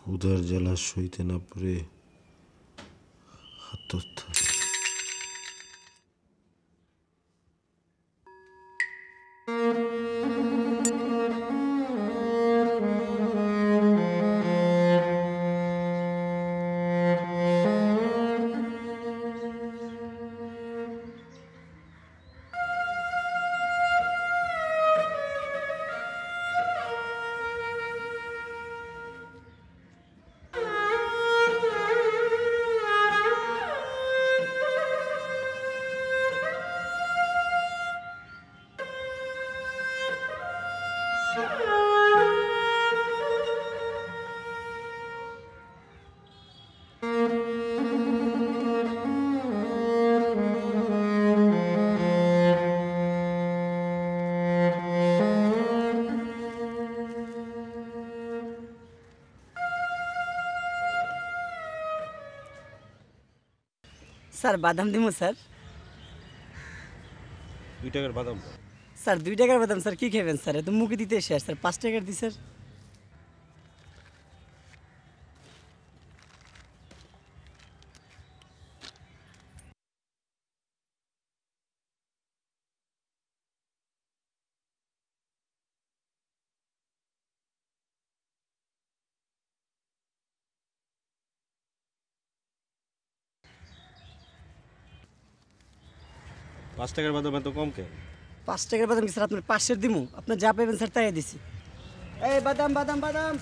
ক্ষুধার জ্বালা সইতে না পারে আত্মহত্যা। স্যার বাদাম দিব স্যার। 2 টাকার বাদাম স্যার 2 টাকার বাদাম স্যার কি খাবেন স্যার? এত মুখে দিতে শেষ স্যার, 5 টাকার দি স্যার। পাঁচ টাকার বাদাম এত কম কে? 5 টাকার বাদাম কি স্যার আপনার 500 দিমু? আপনি যা পাবেন স্যার তাই দিছি। এই বাদাম বাদাম বাদাম।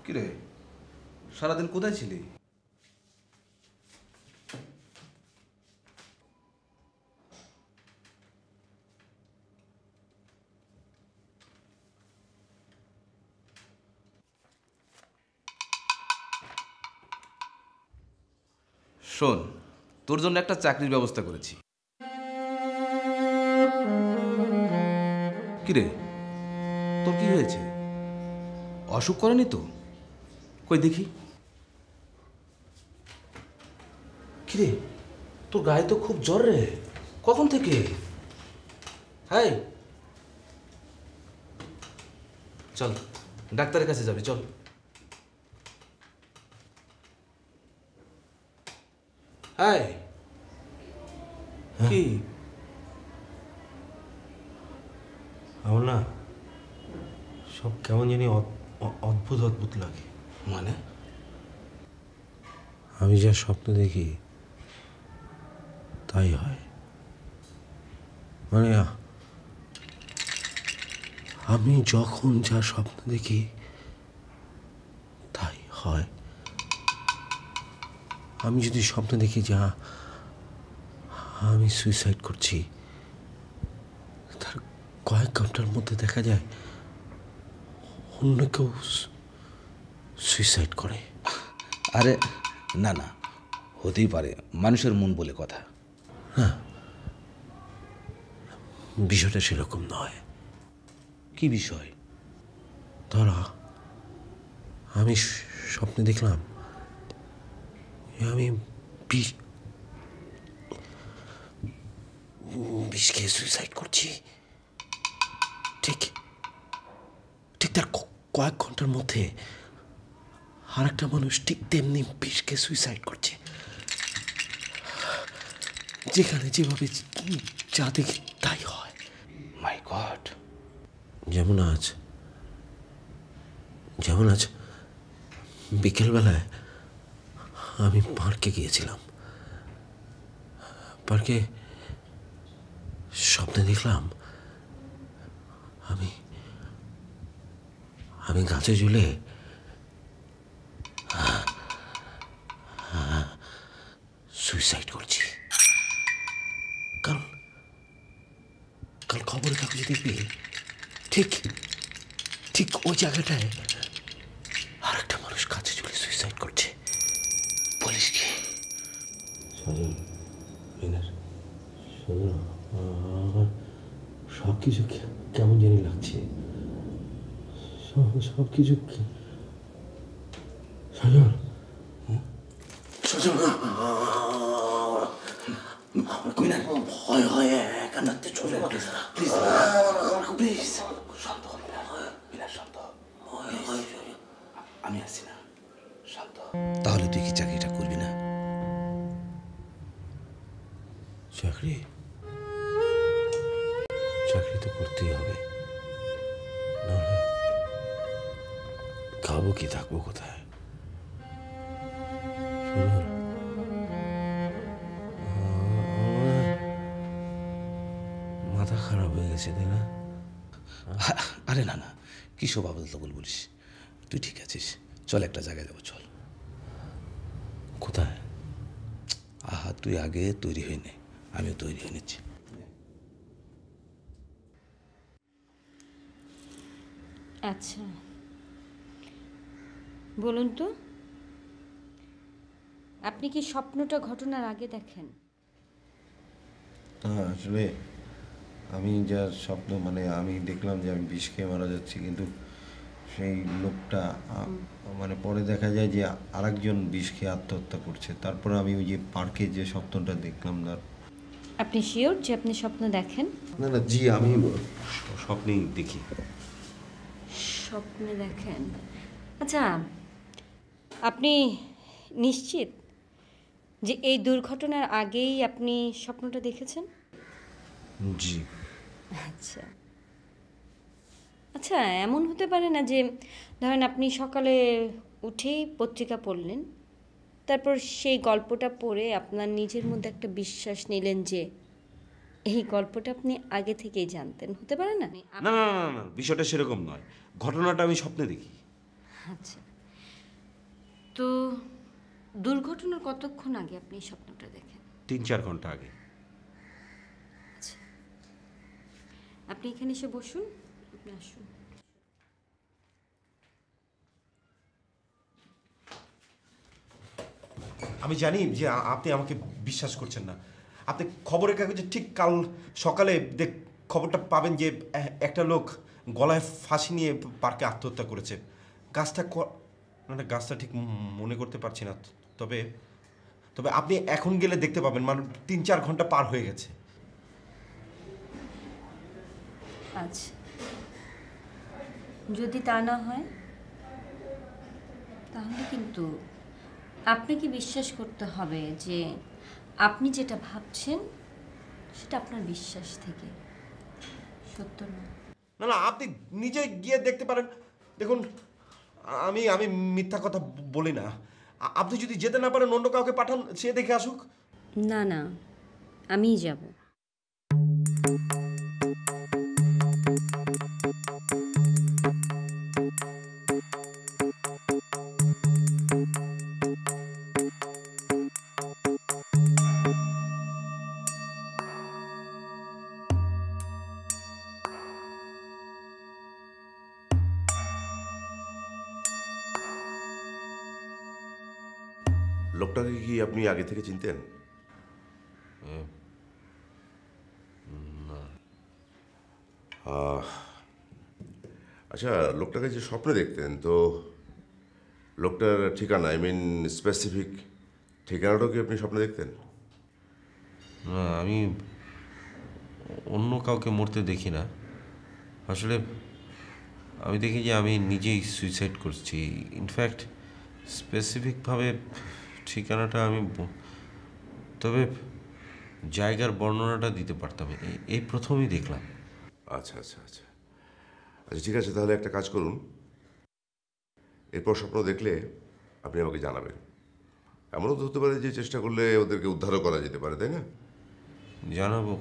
কিরে, সারাদিন কোথায় ছিলি? শোন, তোর জন্য একটা চাকরির ব্যবস্থা করেছি। কিরে, তোর কি হয়েছে? অসুখ করেনি তো? কই দেখি। কিরে, তোর গায়ে তো খুব জ্বর রে। কখন থেকে? হাই, চল ডাক্তারের কাছে যাবি, চল। হাই, কি আমার না সব কেমন জানি অদ্ভুত অদ্ভুত লাগে। মানে? আমি যা স্বপ্ন দেখি তাই হয়। মানে আমি যখন যা স্বপ্ন দেখি তাই হয়। আমি যদি স্বপ্ন দেখি যা আমি সুইসাইড করছি, তার কয়েক ঘন্টার মধ্যে দেখা যায় অন্য কেউ সুইসাইড করে। আরে না না, হতেই পারে, মানুষের মন বলে কথা। বিষয়টা সেরকম নয়। কি বিষয়? ধরা আমি স্বপ্নে দেখলাম আমি বিষ খেয়ে সুইসাইড করছি। ঠিক ঠিক তার কয়েক ঘন্টার মধ্যে আর একটা মানুষ ঠিক তেমনি বিষ খেয়ে সুইসাইড করছে। যেখানে যেভাবে যা দেখি তাই হয়। মাই গড। যেমন আজ বিকেলবেলায় আমি পার্কে গিয়েছিলাম। পার্কে স্বপ্নে দেখলাম আমি গাছে ঝুলে সুইসাইড করছি। কাল খবরের কাগজে দেখবি ঠিক ঠিক ওই জায়গাটায় আর একটা মানুষ কাছে ঝুলে সুইসাইড করছে। বলিস কি? আমার সব কিছু কেমন জানি লাগছে। সব কিছু ভয় হয় একান্তে চলে প্লিজ। শান্ত হ, বিলাস, শান্ত হ। আমি আসছি না, শান্ত হ। তাহলে তুই কি চাকরিটা করবি না? চাকরি তো করতেই হবে, নাহলে খাবো কি, থাকবো কোথায়? মাথা খারাপ হয়ে গেছে, তাই না? আরে না না, কি সব আবল তাবল বলিস? তুই ঠিক আছিস, চল একটা জায়গায় যাবো, চল। কোথায়? আহা, তুই আগে তৈরি হয়ে নে, আমিও তৈরি হয়ে নিচ্ছি। আচ্ছা, বলুন তো, আপনি কি স্বপ্নটা ঘটনার আগে দেখেন? আসলে আমি যা স্বপ্ন মানে আমি দেখলাম যে আমি বিষ খেয়ে মারা যাচ্ছি, কিন্তু সেই লোকটা মানে পরে দেখা যায় যে আরেকজন বিষ খেয়ে আত্মহত্যা করছে। তারপর আমি ওই যে পার্কে যে স্বপ্নটা দেখলাম না। আপনি শিওর যে আপনি স্বপ্ন দেখেন? না না জি, আমি স্বপ্নেই দেখি। স্বপ্নে দেখেন? আচ্ছা, আপনি নিশ্চিত যে এই দুর্ঘটনার আগেই আপনি স্বপ্নটা দেখেছেন? জি। আচ্ছা আচ্ছা, এমন হতে পারে না যে ধরেন আপনি সকালে উঠেই পত্রিকা পড়লেন, তারপর সেই গল্পটা পড়ে আপনার নিজের মধ্যে একটা বিশ্বাস নিলেন যে এই গল্পটা আপনি আগে থেকেই জানতেন, হতে পারে না? না না না না, বিষয়টা সেরকম নয়, ঘটনাটা আমি স্বপ্নে দেখি। আচ্ছা, তো দুর্ঘটনার কতক্ষণ আগে আপনি এই স্বপ্নটা দেখেন? 3-4 ঘন্টা আগে। আচ্ছা, আপনি এখানে এসে বসুন, আপনি আসুন। আমি জানি যে আপনি আমাকে বিশ্বাস করছেন না। আপনি খবরের কাগজে ঠিক কাল সকালে খবরটা পাবেন যে একটা লোক গলায় ফাঁসি নিয়ে পার্কে আত্মহত্যা করেছে। গাছটা না, গাছটা ঠিক মনে করতে পারছি না, তবে তবে আপনি এখন গেলে দেখতে পাবেন, মানে 3-4 ঘন্টা পার হয়ে গেছে। আচ্ছা, যদি তা না হয় তাহলে কিন্তু আপনাকে বিশ্বাস করতে হবে যে আপনি যেটা ভাবছেন সেটা আপনার বিশ্বাস থেকে, সত্য নয়। না না, আপনি নিজে গিয়ে দেখতে পারেন। দেখুন, আমি আমি মিথ্যা কথা বলি না। আপনি যদি যেতে না পারেন অন্য কাউকে পাঠান, সে দেখে আসুক। না না, আমিই যাব। লোকটাকে কি আপনি আগে থেকে চিনতেন? আচ্ছা, লোকটাকে যে স্বপ্নে দেখতেন, তো লোকটার ঠিকানা, আই মিন স্পেসিফিক ঠিকানাটাও কি আপনি স্বপ্নে দেখতেন? না, আমি অন্য কাউকে মরতে দেখি না। আসলে আমি দেখি যে আমি নিজেই সুইসাইড করছি। ইনফ্যাক্ট স্পেসিফিকভাবে ঠিকানাটা আমি তবে জায়গার বর্ণনাটা দিতে পারতাম। এই প্রথমেই দেখলাম। আচ্ছা আচ্ছা আচ্ছা আচ্ছা, ঠিক আছে, তাহলে একটা কাজ করুন, এরপর স্বপ্ন দেখলে আপনি আমাকে জানাবেন। এমনও তো হতে পারে যে চেষ্টা করলে ওদেরকে উদ্ধারও করা যেতে পারে, তাই না? জানাবো,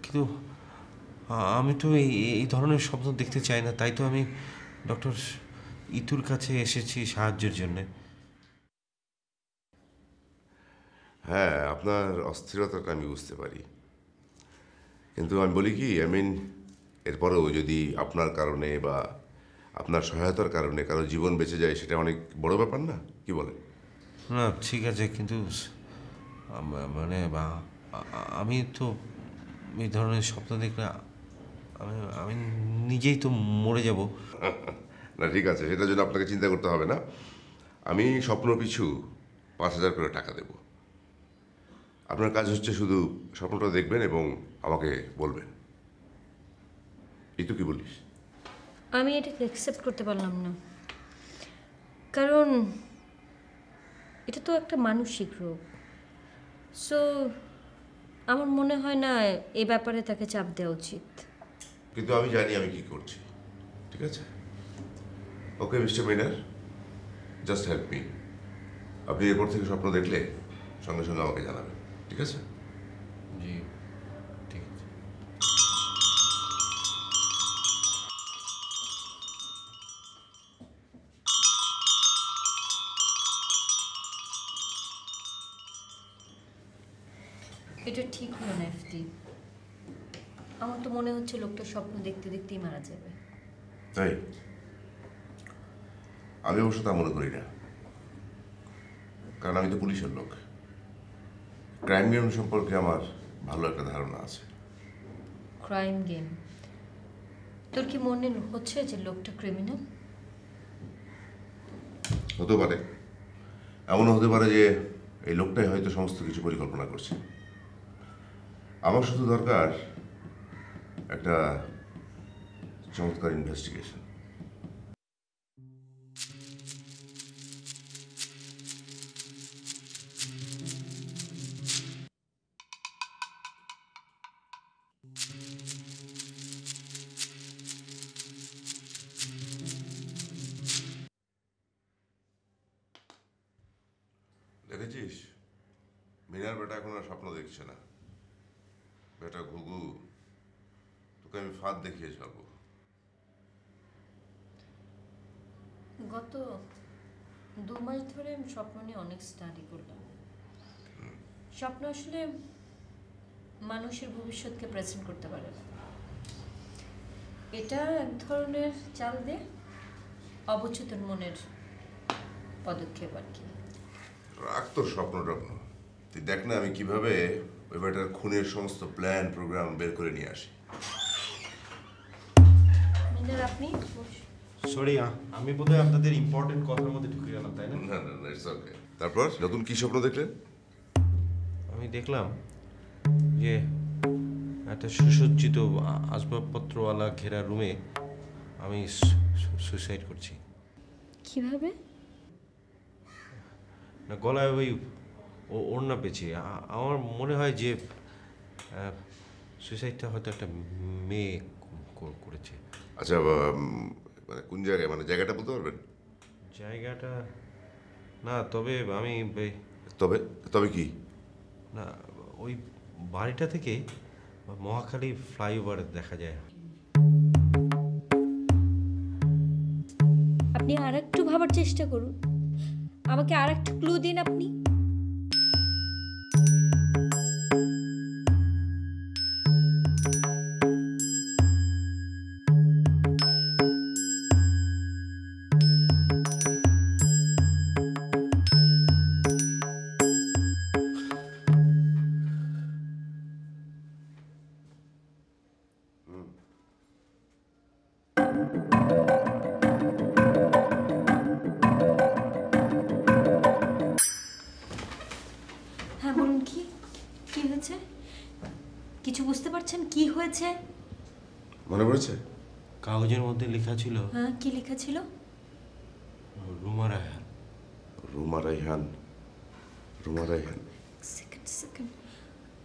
কিন্তু আমি তো এই ধরনের স্বপ্ন দেখতে চাই না। তাই তো আমি ডক্টর ইতুর কাছে এসেছি সাহায্যের জন্যে। হ্যাঁ, আপনার অস্থিরতাটা আমি বুঝতে পারি, কিন্তু আমি বলি কি, আই মিন এরপরেও যদি আপনার কারণে বা আপনার সহায়তার কারণে কারো জীবন বেঁচে যায়, সেটা অনেক বড় ব্যাপার না? কি বলেন? না ঠিক আছে, কিন্তু মানে আমি তো এই ধরনের স্বপ্ন দেখলে আমি নিজেই তো মরে যাব। না ঠিক আছে, সেটার জন্য আপনাকে চিন্তা করতে হবে না। আমি স্বপ্ন পিছু 5,000 করে টাকা দেব। আপনার কাজ হচ্ছে শুধু স্বপ্নটা দেখবেন এবং আমাকে বলবেন। এই তো, কি বলিস? আমি এটাকে অ্যাকসেপ্ট করতে পারলাম না, কারণ এটা তো একটা মানসিক রোগ। সো আমার মনে হয় না এ ব্যাপারে তাকে চাপ দেওয়া উচিত। কিন্তু আমি জানি আমি কি করছি, ঠিক আছে? ওকে মিস্টার মিনার, জাস্ট হেল্প মি। আপনি এরপর থেকে স্বপ্ন দেখলে সঙ্গে সঙ্গে আমাকে জানাবেন, ঠিক আছে? জি ঠিক আছে। এটা ঠিক হলো না এফতি। আমার তো মনে হচ্ছে লোকটা স্বপ্ন দেখতে দেখতেই মারা যাবে। তাই আমি অবশ্য তা মনে করি না, কারণ আমি তো পুলিশের লোক। ক্রাইম গেম সম্পর্কে আমার ভালো একটা ধারণা আছে। Crime game? তোর কি মনে হচ্ছে যে লোকটা ক্রিমিনাল? হতে পারে, এমনও হতে পারে যে এই লোকটাই হয়তো সমস্ত কিছু পরিকল্পনা করছে। আমার শুধু দরকার একটা চমৎকার ইনভেস্টিগেশন। দেখেছিস, মিনার বেটা এখন আর স্বপ্ন দেখছে না। বেটা ঘুঘু, তোকে আমি ফাঁদ দেখিয়ে ছাড়বো। গত 2 মাস ধরে আমি স্বপ্ন নিয়ে অনেক স্টাডি করলাম। স্বপ্ন আসলে মানুষের ভবিষ্যৎকে প্রেজেন্ট করতে পারে না। এটা এক ধরনের চাল দিয়ে অবচেতন মনের পদক্ষেপ আর কি। রাখ তোর স্বপ্ন টপ্ন, তুই দেখ না আমি কিভাবে ওই বেটার খুনের সমস্ত প্ল্যান প্রোগ্রাম বের করে নিয়ে আসি। মিনার, আপনি সরি, আমি বোধহয় আপনাদের ইম্পর্টেন্ট কথার মধ্যে ঢুকে গেলাম, তাই না? না না না, ইটস ওকে। তারপর নতুন কি স্বপ্ন দেখলেন? আমি দেখলাম যে একটা সুসজ্জিত আসবাবপত্রওয়ালা ঘেরা রুমে আমি সুইসাইড করছি। কিভাবে? না, গলায় ওই ওড়না পেয়েছি। আমার মনে হয় যে সুইসাইডটা হয়তো একটা মেয়ে করেছে। আচ্ছা, মানে কোন জায়গায়, মানে জায়গাটা বলতে পারবেন? জায়গাটা না, তবে আমি তবে তবে কি? না, ওই বাড়িটা থেকে মহাখালী ফ্লাইওভার দেখা যায়। আপনি আর একটু ভাবার চেষ্টা করুন, আমাকে আর একটু ক্লু দিন আপনি। হ্যাঁ বলুন, কি কি হয়েছে? কিছু বুঝতে পারছেন কি হয়েছে? মনে পড়েছে? কাগজের মধ্যে লেখা ছিল হ্যাঁ, কি লেখা ছিল? রুমা রায়হান। রুমা রায়হান, রুমা রায়হান। সেকেন্ড সেকেন্ড,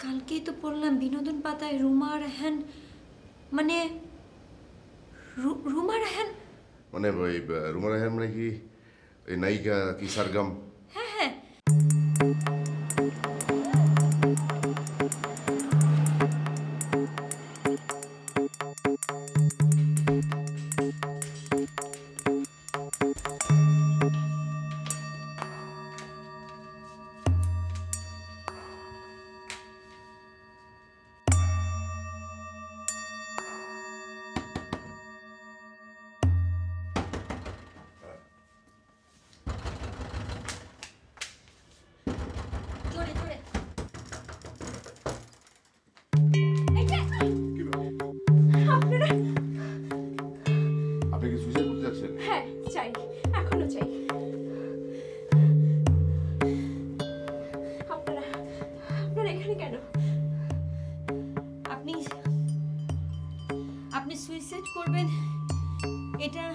কালকেই তো পড়লাম বিনোদন পাতায় রুমা রায়হান, মানে রুমা রায়হান। মানে ওই রুমা রায়হান মানে কি এই নায়িকা কি সারগাম? হ্যাঁ হ্যাঁ, জোরে জোরে। আপনি কি সুইসাইড করতে যাচ্ছেন? হ্যাঁ চাই, এখনো চাই। আপনারা আপনারা এখানে কেন? আপনি সুইসাইড করবেন এটা